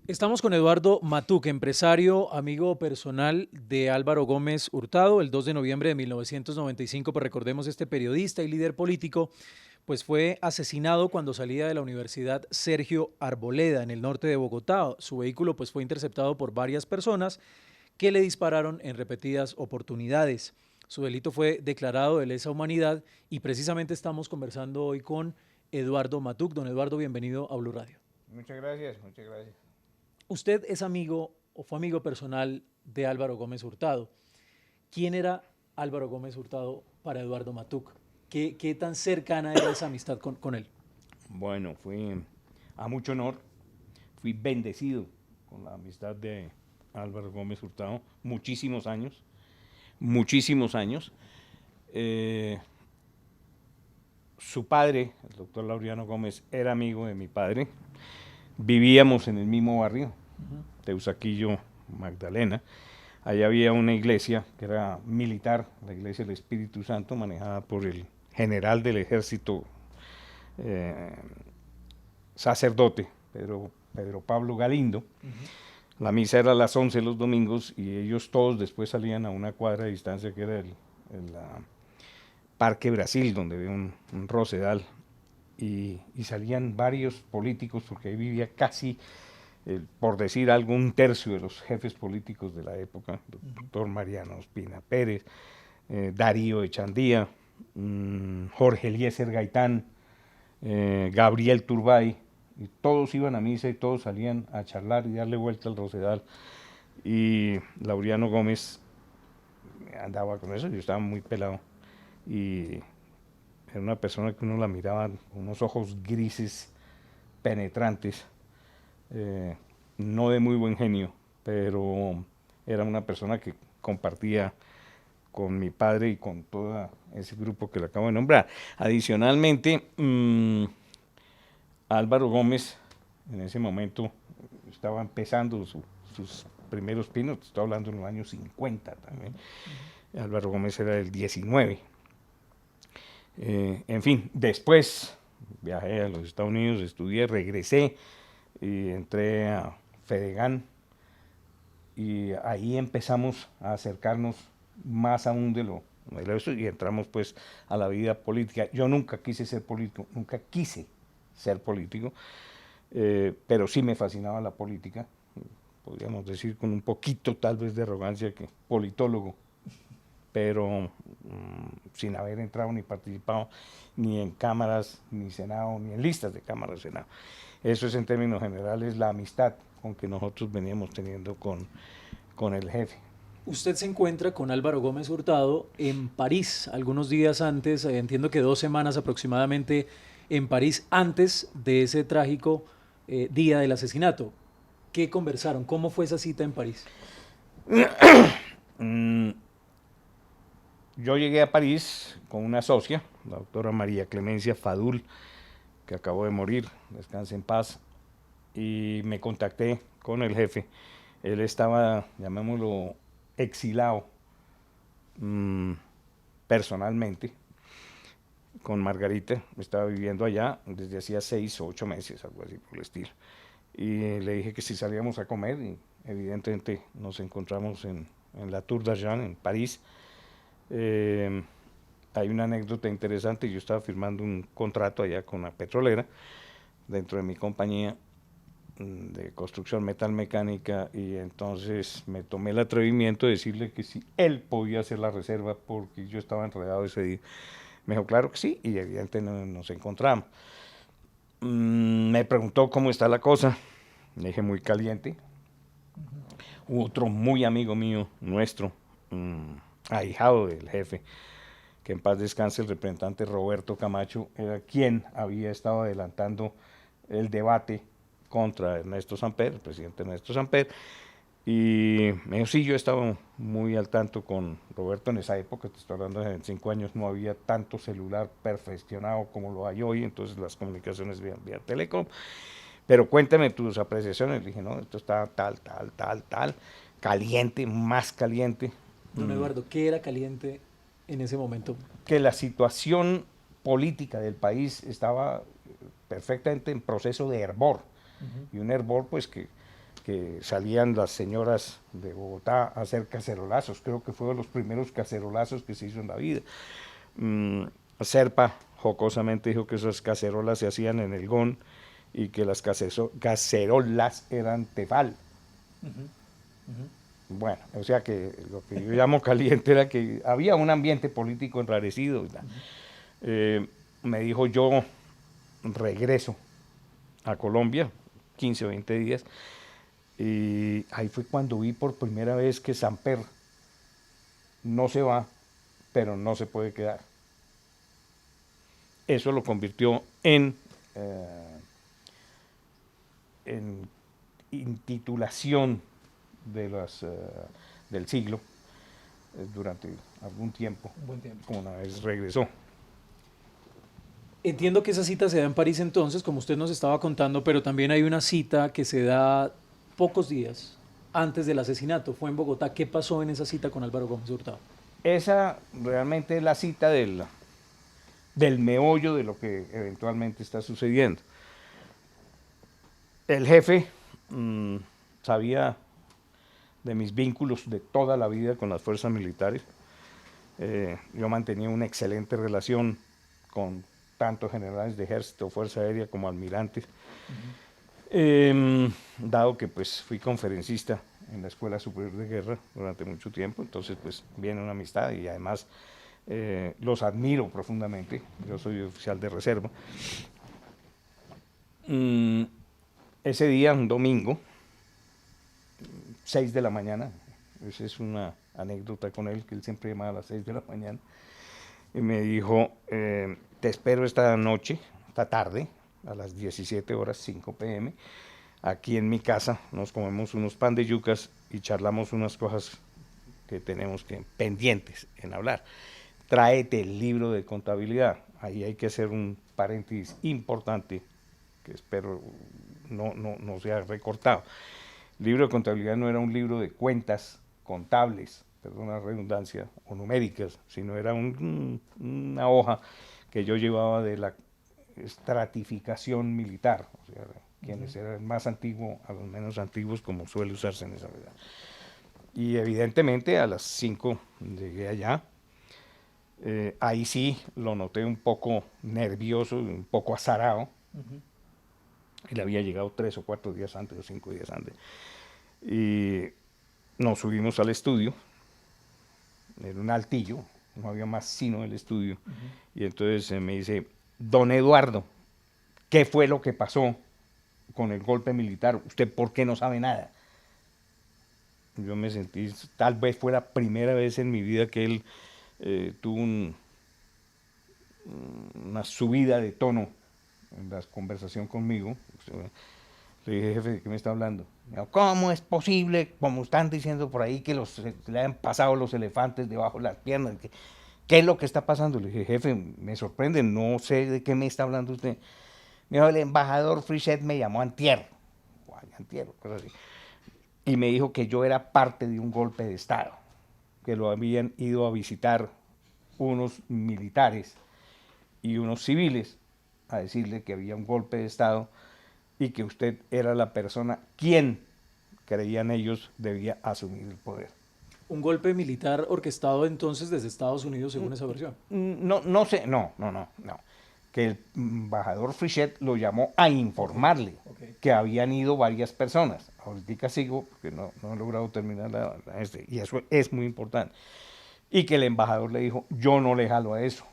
Estamos con Eduardo Matuc, empresario, amigo personal de Álvaro Gómez Hurtado. El 2 de noviembre de 1995, pues recordemos, este periodista y líder político, pues fue asesinado cuando salía de la Universidad Sergio Arboleda, en el norte de Bogotá. Su vehículo pues fue interceptado por varias personas que le dispararon en repetidas oportunidades. Su delito fue declarado de lesa humanidad y precisamente estamos conversando hoy con Eduardo Matuc. Don Eduardo, bienvenido a Blue Radio. Muchas gracias, muchas gracias. Usted es amigo o fue amigo personal de Álvaro Gómez Hurtado. ¿Quién era Álvaro Gómez Hurtado para Eduardo Matuc? ¿Qué tan cercana era esa amistad con él? Bueno, fui a mucho honor, fui bendecido con la amistad de Álvaro Gómez Hurtado, muchísimos años, muchísimos años. Eh, Su padre, el doctor Laureano Gómez, era amigo de mi padre, vivíamos en el mismo barrio, Teusaquillo, Magdalena. Allá había una iglesia que era militar, la iglesia del Espíritu Santo, manejada por el general del ejército, eh, sacerdote, Pedro Pablo Galindo. La misa era a las 11 los domingos y ellos todos después salían a una cuadra de distancia que era el Parque Brasil, donde había un rosedal, y salían varios políticos, porque ahí vivía casi, por decir algo, un tercio de los jefes políticos de la época, doctor Mariano Ospina Pérez, Darío Echandía, Jorge Eliezer Gaitán, Gabriel Turbay, y todos iban a misa y todos salían a charlar y darle vuelta al rosedal. Y Laureano Gómez andaba con eso, yo estaba muy pelado, y era una persona que uno la miraba con unos ojos grises, penetrantes, no de muy buen genio, pero era una persona que compartía con mi padre y con todo ese grupo que le acabo de nombrar. Adicionalmente, Álvaro Gómez en ese momento estaba empezando sus primeros pinos, estoy hablando en los años 50 también. Álvaro Gómez era del 19. En fin, después viajé a los Estados Unidos, estudié, regresé y entré a Fedegan, y ahí empezamos a acercarnos más aún de lo eso, y entramos pues a la vida política. Yo nunca quise ser político, nunca quise ser político, pero sí me fascinaba la política, podríamos decir con un poquito tal vez de arrogancia, que politólogo, pero sin haber entrado ni participado ni en cámaras, ni senado, ni en listas de cámaras, senado. Eso es en términos generales la amistad con que nosotros veníamos teniendo con el jefe. Usted se encuentra con Álvaro Gómez Hurtado en París algunos días antes, entiendo que 2 semanas aproximadamente en París, antes de ese trágico día del asesinato. ¿Qué conversaron? ¿Cómo fue esa cita en París? Yo llegué a París con una socia, la doctora María Clemencia Fadul, que acabó de morir, descanse en paz, y me contacté con el jefe. Él estaba, llamémoslo, exilado personalmente con Margarita, estaba viviendo allá desde hacía 6 o 8 meses, algo así por el estilo. Y le dije que si salíamos a comer, y evidentemente nos encontramos en la Tour d'Argent, en París. Hay una anécdota interesante, yo estaba firmando un contrato allá con la petrolera, dentro de mi compañía de construcción metalmecánica, y entonces me tomé el atrevimiento de decirle que si él podía hacer la reserva porque yo estaba enredado ese día. Me dijo claro que sí, y evidentemente nos encontramos. Me preguntó cómo está la cosa, le dije muy caliente. Otro muy amigo mío, nuestro, ahijado del jefe, que en paz descanse, el representante Roberto Camacho, era quien había estado adelantando el debate contra Ernesto Samper, el presidente Ernesto Samper, y me dijo, sí, yo estaba muy al tanto con Roberto en esa época, te estoy hablando de 25 años, no había tanto celular perfeccionado como lo hay hoy, entonces las comunicaciones vía Telecom, pero cuéntame tus apreciaciones. Le dije, no, esto está tal, caliente, más caliente. Don Eduardo, ¿qué era caliente en ese momento? Que la situación política del país estaba perfectamente en proceso de hervor, y un hervor pues que que salían las señoras de Bogotá a hacer cacerolazos, creo que fue de los primeros cacerolazos que se hizo en la vida. Serpa jocosamente dijo que esas cacerolas se hacían en el GON y que las cacerolas eran tefal. Bueno, o sea que lo que yo llamo caliente era que había un ambiente político enrarecido. Me dijo, yo regreso a Colombia, 15 o 20 días, y ahí fue cuando vi por primera vez que Samper no se va, pero no se puede quedar. Eso lo convirtió en intitulación de del siglo durante algún tiempo, Un buen tiempo. una vez regresó. Entiendo que esa cita se da en París entonces, como usted nos estaba contando, pero también hay una cita que se da pocos días antes del asesinato. Fue en Bogotá. ¿Qué pasó en esa cita con Álvaro Gómez Hurtado? Esa realmente es la cita del meollo de lo que eventualmente está sucediendo. El jefe sabía de mis vínculos de toda la vida con las fuerzas militares. Yo mantenía una excelente relación con tanto generales de ejército, fuerza aérea como almirantes. Dado que pues fui conferencista en la Escuela Superior de Guerra durante mucho tiempo, entonces pues viene una amistad y además los admiro profundamente. Yo soy oficial de reserva. Ese día, un domingo, 6 de la mañana, esa es una anécdota con él, que él siempre llamaba a las 6 de la mañana, y me dijo, te espero esta noche, esta tarde, a las 17 horas, 5 p.m., aquí en mi casa, nos comemos unos pan de yucas y charlamos unas cosas que tenemos pendientes en hablar. Tráete el libro de contabilidad. Ahí hay que hacer un paréntesis importante que espero no sea recortado. El libro de contabilidad no era un libro de cuentas contables, perdón la redundancia, o numéricas, sino era una hoja que yo llevaba de la estratificación militar, o sea, quienes eran más antiguos a los menos antiguos, como suele usarse en esa verdad. Y evidentemente a las 5 llegué allá. Ahí sí lo noté un poco nervioso, un poco azarado. Él había llegado 3 o 4 días antes o 5 días antes. Y nos subimos al estudio. Era un altillo, no había más sino el estudio. Y entonces me dice, don Eduardo, ¿qué fue lo que pasó con el golpe militar? ¿Usted por qué no sabe nada? Yo me sentí, tal vez fue la primera vez en mi vida que él tuvo una subida de tono en la conversación conmigo. Le dije, jefe, ¿de qué me está hablando? Me dijo, ¿cómo es posible, como están diciendo por ahí, que le han pasado los elefantes debajo de las piernas? ¿Qué es lo que está pasando? Le dije, jefe, me sorprende, no sé de qué me está hablando usted. Me dijo, el embajador Frichet me llamó antier, cosas así, y me dijo que yo era parte de un golpe de Estado, que lo habían ido a visitar unos militares y unos civiles a decirle que había un golpe de Estado y que usted era la persona quien, creían ellos, debía asumir el poder. Un golpe militar orquestado entonces desde Estados Unidos, según esa versión. No sé, no. Que el embajador Frichet lo llamó a informarle que habían ido varias personas. Ahorita sigo, porque no he logrado terminar y eso es muy importante. Y que el embajador le dijo, yo no le jalo a eso.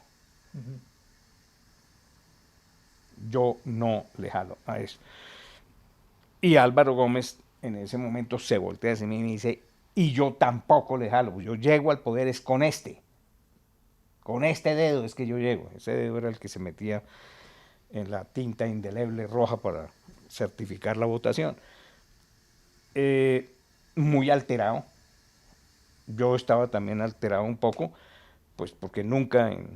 Yo no le jalo a eso. Y Álvaro Gómez en ese momento se voltea hacia mí y me dice, y yo tampoco le jalo, yo llego al poder es con este dedo es que yo llego. Ese dedo era el que se metía en la tinta indeleble roja para certificar la votación. Muy alterado. Yo estaba también alterado un poco, pues porque nunca en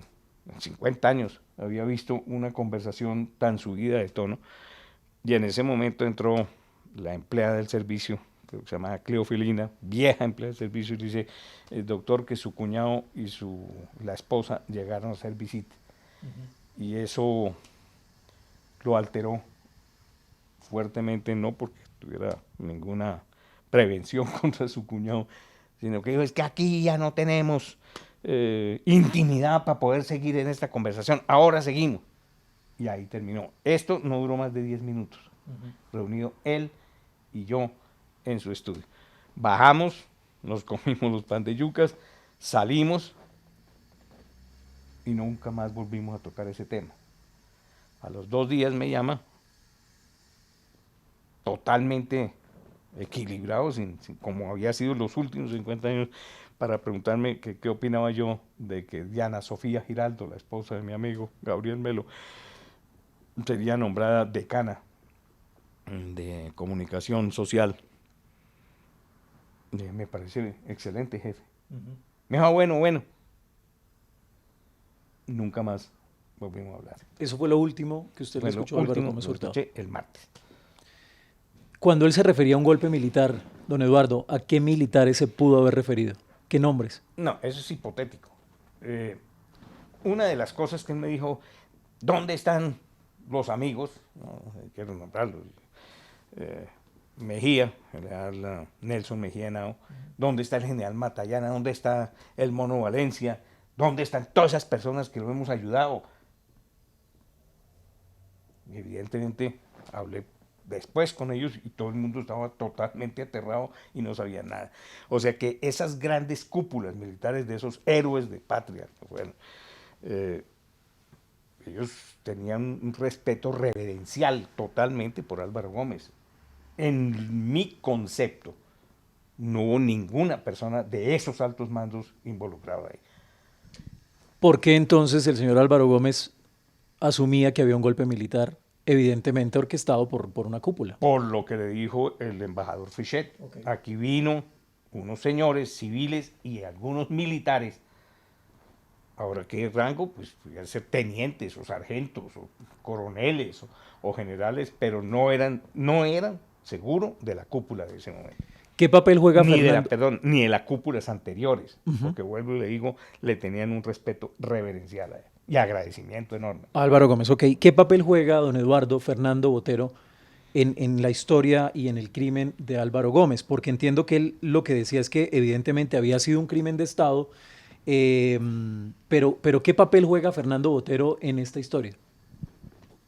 50 años había visto una conversación tan subida de tono. Y en ese momento entró la empleada del servicio, creo que se llama Cleofilina, vieja empleada del servicio, y le dice, el doctor, que su cuñado y la esposa llegaron a hacer visita. Y eso lo alteró fuertemente, no porque tuviera ninguna prevención contra su cuñado, sino que dijo, es que aquí ya no tenemos intimidad para poder seguir en esta conversación, ahora seguimos. Y ahí terminó. Esto no duró más de 10 minutos, reunido él y yo en su estudio. Bajamos, nos comimos los pan de yucas, salimos y nunca más volvimos a tocar ese tema. A los 2 días me llama, totalmente equilibrado, como había sido los últimos 50 años, para preguntarme qué opinaba yo de que Diana Sofía Giraldo, la esposa de mi amigo Gabriel Melo, sería nombrada decana de comunicación social. Me parece excelente, jefe. Me dijo, bueno. Nunca más volvimos a hablar. Eso fue lo último que usted le escuchó a Álvaro Gómez Hurtado. Lo escuché el martes. Cuando él se refería a un golpe militar, don Eduardo, ¿a qué militares se pudo haber referido? ¿Qué nombres? No, eso es hipotético. Una de las cosas que él me dijo, ¿dónde están los amigos? No quiero nombrarlos. Mejía, el general Nelson Mejía Henao, ¿dónde está el general Matallana? ¿Dónde está el Mono Valencia? ¿Dónde están todas esas personas que lo hemos ayudado? Y evidentemente hablé después con ellos y todo el mundo estaba totalmente aterrado y no sabía nada. O sea que esas grandes cúpulas militares de esos héroes de patria, bueno, ellos tenían un respeto reverencial totalmente por Álvaro Gómez. En mi concepto, no hubo ninguna persona de esos altos mandos involucrada ahí. ¿Por qué entonces el señor Álvaro Gómez asumía que había un golpe militar, evidentemente orquestado por una cúpula? Por lo que le dijo el embajador Fichet. Okay. Aquí vino unos señores civiles y algunos militares. Ahora, ¿qué rango? Pues podían ser tenientes o sargentos o coroneles o generales, pero no eran seguro de la cúpula de ese momento. ¿Qué papel juega Fernando? Ni de las cúpulas anteriores, porque vuelvo y le digo, le tenían un respeto reverencial a él y agradecimiento enorme. Álvaro Gómez, ok. ¿Qué papel juega don Eduardo Fernando Botero en la historia y en el crimen de Álvaro Gómez? Porque entiendo que él lo que decía es que evidentemente había sido un crimen de Estado, pero ¿qué papel juega Fernando Botero en esta historia?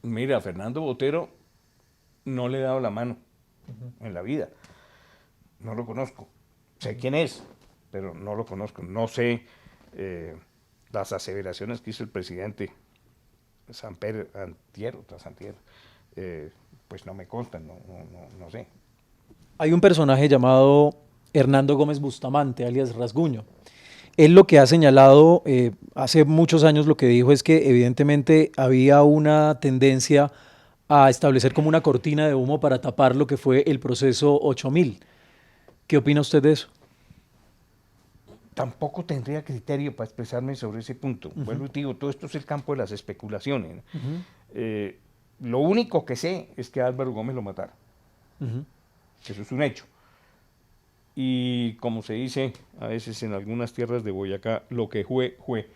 Mira, Fernando Botero no le he dado la mano en la vida. No lo conozco. Sé quién es, pero no lo conozco. No sé las aseveraciones que hizo el presidente Samper antier o tras antier. Pues no me constan, no sé. Hay un personaje llamado Hernando Gómez Bustamante, alias Rasguño. Él lo que ha señalado hace muchos años, lo que dijo es que evidentemente había una tendencia a establecer como una cortina de humo para tapar lo que fue el proceso 8000. ¿Qué opina usted de eso? Tampoco tendría criterio para expresarme sobre ese punto. Vuelvo y te digo, todo esto es el campo de las especulaciones. Lo único que sé es que a Álvaro Gómez lo mataron. Eso es un hecho. Y como se dice a veces en algunas tierras de Boyacá, lo que fue.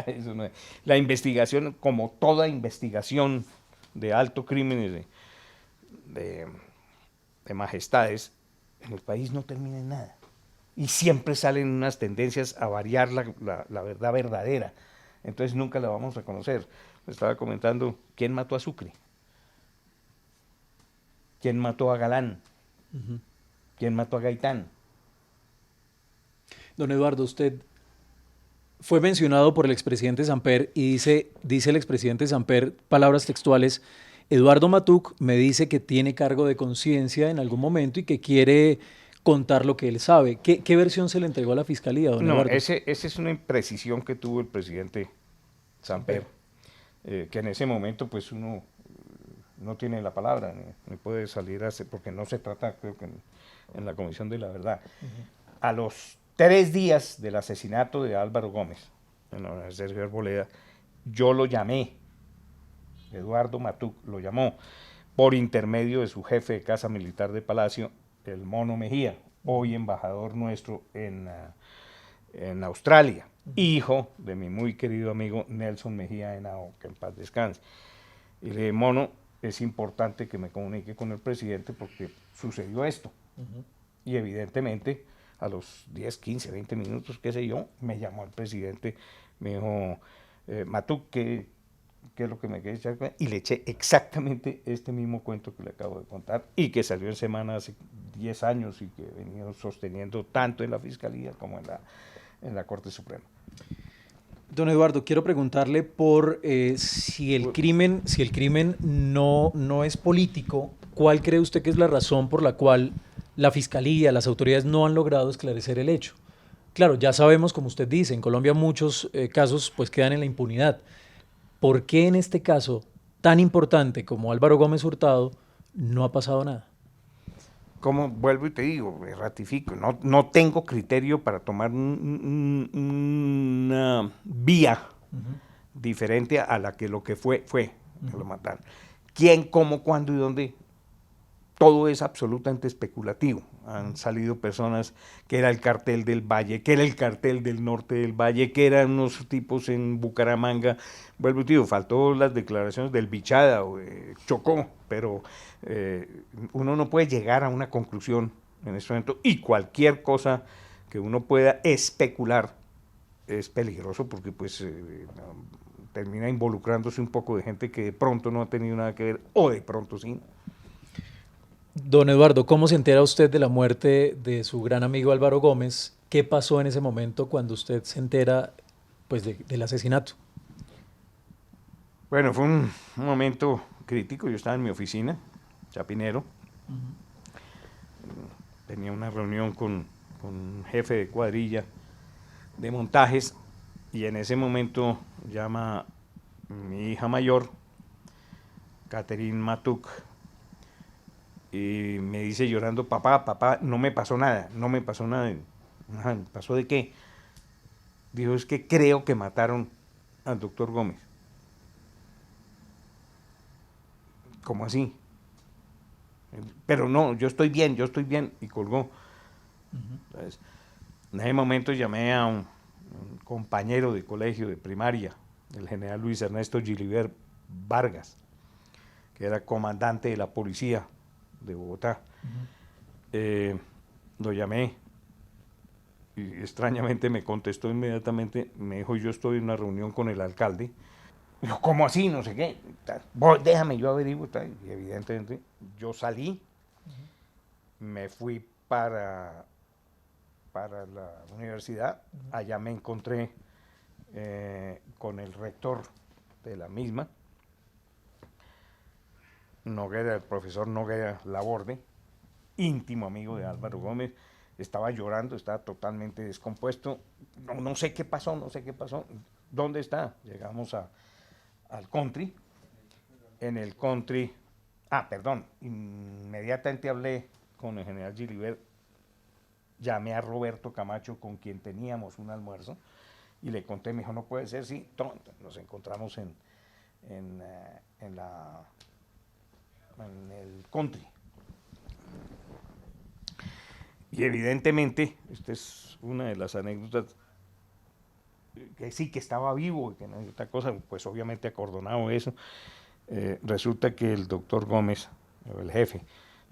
Eso no es. La investigación, como toda investigación de alto crímenes de majestades, en el país no termina en nada. Y siempre salen unas tendencias a variar la verdad verdadera. Entonces nunca la vamos a conocer. Me estaba comentando, ¿quién mató a Sucre? ¿Quién mató a Galán? ¿Quién mató a Gaitán? Don Eduardo, usted fue mencionado por el expresidente Samper y dice el expresidente Samper, palabras textuales, Eduardo Matuc me dice que tiene cargo de conciencia en algún momento y que quiere contar lo que él sabe. ¿Qué versión se le entregó a la fiscalía, don Eduardo? Esa es una imprecisión que tuvo el presidente Samper, que en ese momento pues uno no tiene la palabra, ni puede salir a hacer, porque no se trata, creo que en la Comisión de la Verdad. A los 3 días del asesinato de Álvaro Gómez, en Sergio Arboleda, yo lo llamé, Eduardo Matuc lo llamó, por intermedio de su jefe de Casa Militar de Palacio, el Mono Mejía, hoy embajador nuestro en Australia, hijo de mi muy querido amigo Nelson Mejía Henao, que en paz descanse. Y le dije, Mono, es importante que me comunique con el presidente porque sucedió esto. Y evidentemente a los 10, 15, 20 minutos, qué sé yo, me llamó el presidente, me dijo, Matuk, ¿qué es lo que me quieres echar? Y le eché exactamente este mismo cuento que le acabo de contar y que salió en Semana hace 10 años y que he venido sosteniendo tanto en la Fiscalía como en la Corte Suprema. Don Eduardo, quiero preguntarle por si el crimen no es político, ¿cuál cree usted que es la razón por la cual la Fiscalía, las autoridades no han logrado esclarecer el hecho? Claro, ya sabemos, como usted dice, en Colombia muchos casos pues quedan en la impunidad. ¿Por qué en este caso tan importante como Álvaro Gómez Hurtado no ha pasado nada? Como vuelvo y te digo, me ratifico, no tengo criterio para tomar una vía diferente a la que lo que fue, que lo mataron. ¿Quién, cómo, cuándo y dónde? Todo es absolutamente especulativo. Han salido personas que era el cartel del Valle, que era el cartel del norte del Valle, que eran unos tipos en Bucaramanga. Vuelvo, tío, faltó las declaraciones del Bichada o de Chocó, pero uno no puede llegar a una conclusión en este momento y cualquier cosa que uno pueda especular es peligroso porque pues termina involucrándose un poco de gente que de pronto no ha tenido nada que ver o de pronto sí. Don Eduardo, ¿cómo se entera usted de la muerte de su gran amigo Álvaro Gómez? ¿Qué pasó en ese momento cuando usted se entera pues, del asesinato? Bueno, fue un momento crítico. Yo estaba en mi oficina, Chapinero. Tenía una reunión con un jefe de cuadrilla de montajes y en ese momento llama mi hija mayor, Catherine Matuk, y me dice llorando, papá, no me pasó nada, no me pasó nada. Ajá, ¿pasó de qué? Dijo, es que creo que mataron al doctor Gómez. ¿Cómo así? Pero no, yo estoy bien, y colgó. Entonces, en ese momento llamé a un compañero de colegio de primaria, el general Luis Ernesto Gilibert Vargas, que era comandante de la policía de Bogotá. Lo llamé y extrañamente me contestó inmediatamente, me dijo, yo estoy en una reunión con el alcalde. Dijo, ¿cómo así? No sé qué. Déjame, yo averiguo. Y evidentemente yo salí, me fui para la universidad, allá me encontré con el rector de la misma, Noguera, el profesor Noguera Laborde, íntimo amigo de Álvaro Gómez. Estaba llorando, estaba totalmente descompuesto. No sé qué pasó, ¿Dónde está? Llegamos al country. En el country, inmediatamente hablé con el general Gilibert, llamé a Roberto Camacho, con quien teníamos un almuerzo, y le conté, me dijo, no puede ser, sí, nos encontramos en el country. Y evidentemente, esta es una de las anécdotas, que sí, que estaba vivo, y que no hay otra cosa, pues obviamente acordonado eso. Resulta que el doctor Gómez, el jefe,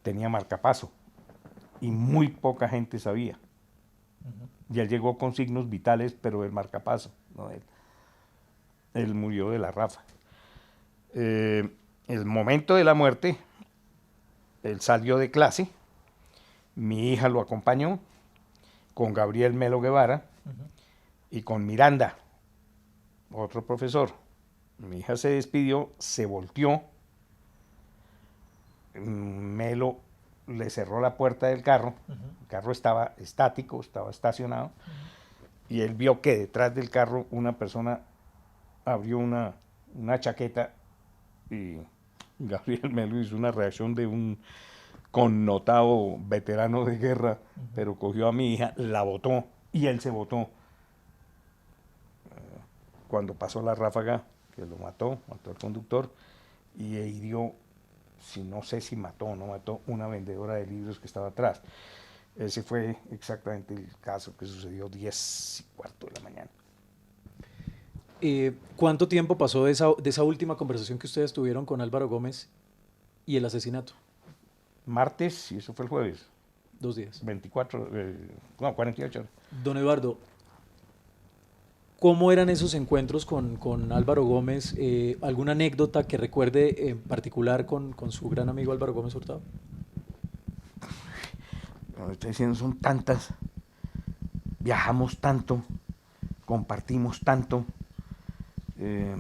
tenía marcapaso, y muy poca gente sabía. Y él llegó con signos vitales, pero del marcapaso, ¿no? Él murió de la ráfaga. El momento de la muerte, él salió de clase, mi hija lo acompañó con Gabriel Melo Guevara y con Miranda, otro profesor. Mi hija se despidió, se volteó, Melo le cerró la puerta del carro, el carro estaba estático, estaba estacionado, y él vio que detrás del carro una persona abrió una chaqueta y Gabriel Melo hizo una reacción de un connotado veterano de guerra, pero cogió a mi hija, la botó y él se botó. Cuando pasó la ráfaga, que lo mató al conductor y hirió, no sé si mató o no mató, una vendedora de libros que estaba atrás. Ese fue exactamente el caso que sucedió 10:15 de la mañana. ¿Cuánto tiempo pasó de esa última conversación que ustedes tuvieron con Álvaro Gómez ¿Y el asesinato? Martes, y eso fue el jueves, 2 días. 24, no, 48 horas. Don Eduardo, ¿cómo eran esos encuentros con Álvaro Gómez? ¿Alguna anécdota que recuerde en particular con su gran amigo Álvaro Gómez Hurtado? Como estoy diciendo, son tantas, viajamos tanto, compartimos tanto. Eh,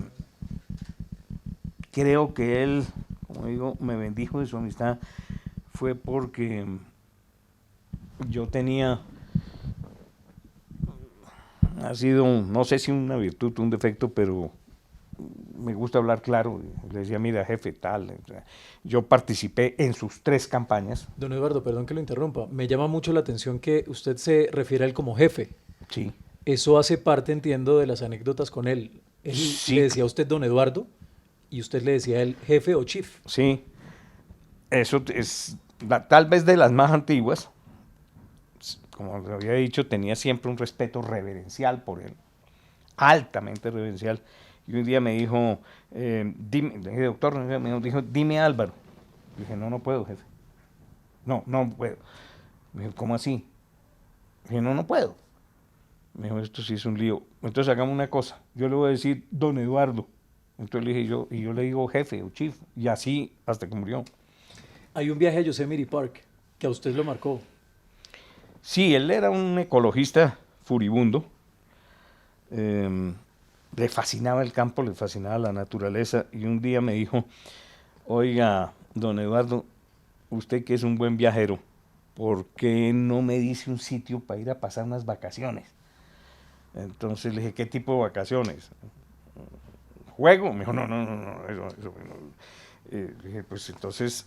Creo que él, como digo, me bendijo de su amistad, fue porque yo tenía, ha sido, no sé si una virtud o un defecto, pero me gusta hablar claro. Le decía, mira, jefe, tal. Yo participé en sus 3 campañas. Don Eduardo, perdón que lo interrumpa. Me llama mucho la atención que usted se refiere a él como jefe. Sí. Eso hace parte, entiendo, de las anécdotas con él. Él le Sí, decía a usted don Eduardo y usted le decía a él jefe o chief. sí. Eso es tal vez de las más antiguas. Como le había dicho, tenía siempre un respeto reverencial por él, altamente reverencial. Y un día me dijo, dime, le dije, doctor, me dijo, dime Álvaro. Le dije, no, no puedo, jefe. No, no puedo. Me dijo, ¿cómo así? Le dije, no, no puedo. Me dijo, esto sí es un lío. Entonces hagamos una cosa, yo le voy a decir don Eduardo. Entonces le dije yo, y yo le digo jefe o chief, y así hasta que murió. Hay un viaje a Yosemite Park que a usted lo marcó. Sí, él era un ecologista furibundo. Le fascinaba el campo, le fascinaba la naturaleza, y un día me dijo, oiga, don Eduardo, usted que es un buen viajero, ¿por qué no me dice un sitio para ir a pasar unas vacaciones? Entonces le dije, ¿qué tipo de vacaciones? ¿Juego? Me dijo, no, no, no, no, eso no. Le dije, pues entonces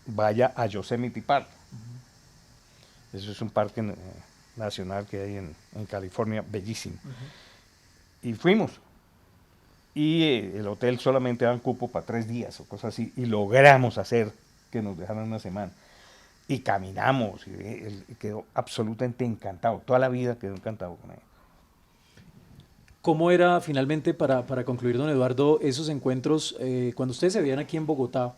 vaya a Yosemite Park. Eso es un parque nacional que hay en California, bellísimo. Y fuimos. Y el hotel solamente daban cupo para 3 días o cosas así. Y logramos hacer que nos dejaran una semana. Y caminamos. Y él quedó absolutamente encantado. Toda la vida quedó encantado con él. ¿Cómo era finalmente, para concluir, don Eduardo, esos encuentros, cuando ustedes se veían aquí en Bogotá?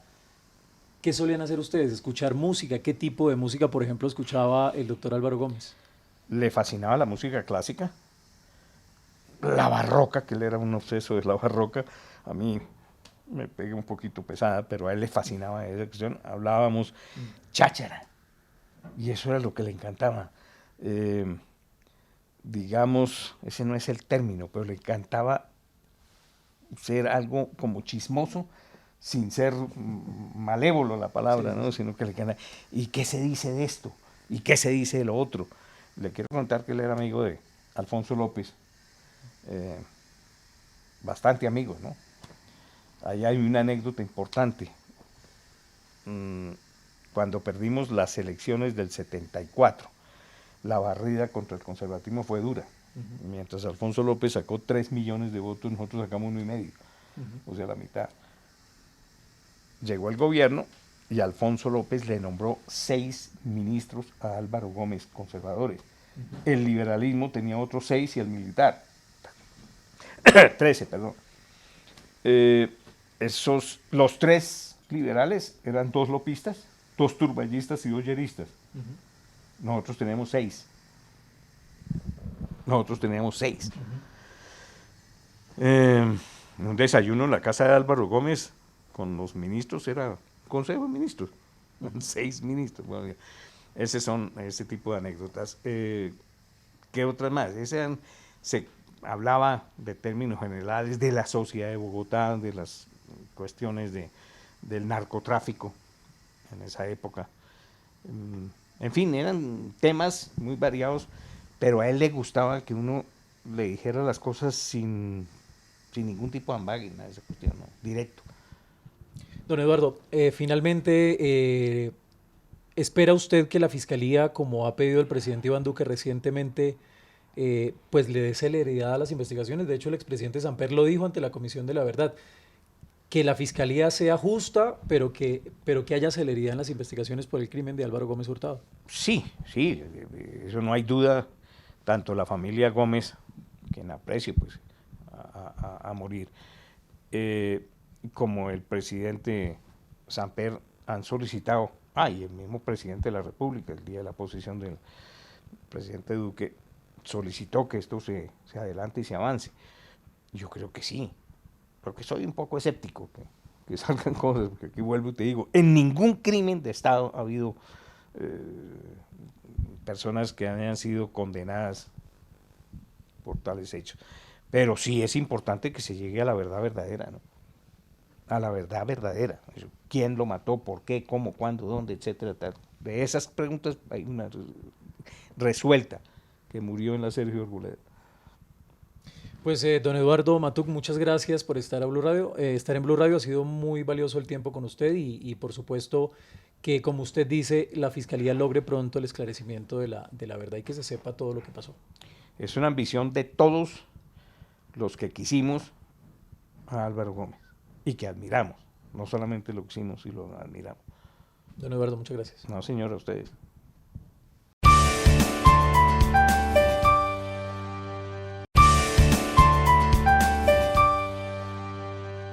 ¿Qué solían hacer ustedes? ¿Escuchar música? ¿Qué tipo de música, por ejemplo, escuchaba el doctor Álvaro Gómez? Le fascinaba la música clásica, la barroca, que él era un obseso de la barroca. A mí me pegué un poquito pesada, pero a él le fascinaba esa cuestión. Hablábamos cháchara, y eso era lo que le encantaba. Digamos, ese no es el término, pero le encantaba ser algo como chismoso, sin ser malévolo la palabra, Sí, ¿no? Sino que le encantaba. ¿Y qué se dice de esto? ¿Y qué se dice de lo otro? Le quiero contar que él era amigo de Alfonso López, eh, bastante amigo, ¿no? Ahí hay una anécdota importante. Cuando perdimos las elecciones del 74, la barrida contra el conservatismo fue dura. Mientras Alfonso López sacó 3 millones de votos, nosotros sacamos 1,5, o sea, la mitad. Llegó el gobierno y Alfonso López le nombró 6 ministros a Álvaro Gómez, conservadores. El liberalismo tenía otros 6 y el militar. 13, perdón. Los 3 liberales eran 2 lopistas, 2 turballistas y 2 yeristas. Nosotros tenemos 6. Nosotros teníamos 6. Un desayuno en la casa de Álvaro Gómez con los ministros era consejo de ministros. 6 ministros. Bueno, ese tipo de anécdotas. ¿Qué otras más? Se hablaba de términos generales de la sociedad de Bogotá, de las cuestiones del narcotráfico en esa época. En fin, eran temas muy variados, pero a él le gustaba que uno le dijera las cosas sin ningún tipo de ambague, nada de esa cuestión, ¿no? Directo. Don Eduardo, finalmente, ¿espera usted que la Fiscalía, como ha pedido el presidente Iván Duque recientemente, pues le dé celeridad a las investigaciones? De hecho, el expresidente Samper lo dijo ante la Comisión de la Verdad, que la Fiscalía sea justa, pero que haya celeridad en las investigaciones por el crimen de Álvaro Gómez Hurtado. Sí, sí, eso no hay duda. Tanto la familia Gómez, quien aprecio pues a morir, como el presidente Samper han solicitado, y el mismo presidente de la República, el día de la posición del presidente Duque, solicitó que esto se adelante y se avance. Yo creo que sí, porque soy un poco escéptico que salgan cosas, porque aquí vuelvo y te digo, en ningún crimen de Estado ha habido personas que hayan sido condenadas por tales hechos. Pero sí es importante que se llegue a la verdad verdadera, ¿no? A la verdad verdadera. ¿Quién lo mató? ¿Por qué? ¿Cómo? ¿Cuándo? ¿Dónde? Etcétera. Tal. De esas preguntas hay una resuelta que murió en la Sergio Arboleda. Pues don Eduardo Matuk, muchas gracias por estar, estar en Blue Radio. Ha sido muy valioso el tiempo con usted y por supuesto que, como usted dice, la Fiscalía logre pronto el esclarecimiento de la verdad y que se sepa todo lo que pasó. Es una ambición de todos los que quisimos a Álvaro Gómez y que admiramos. No solamente lo quisimos, sino lo admiramos. Don Eduardo, muchas gracias. No, señor, a ustedes.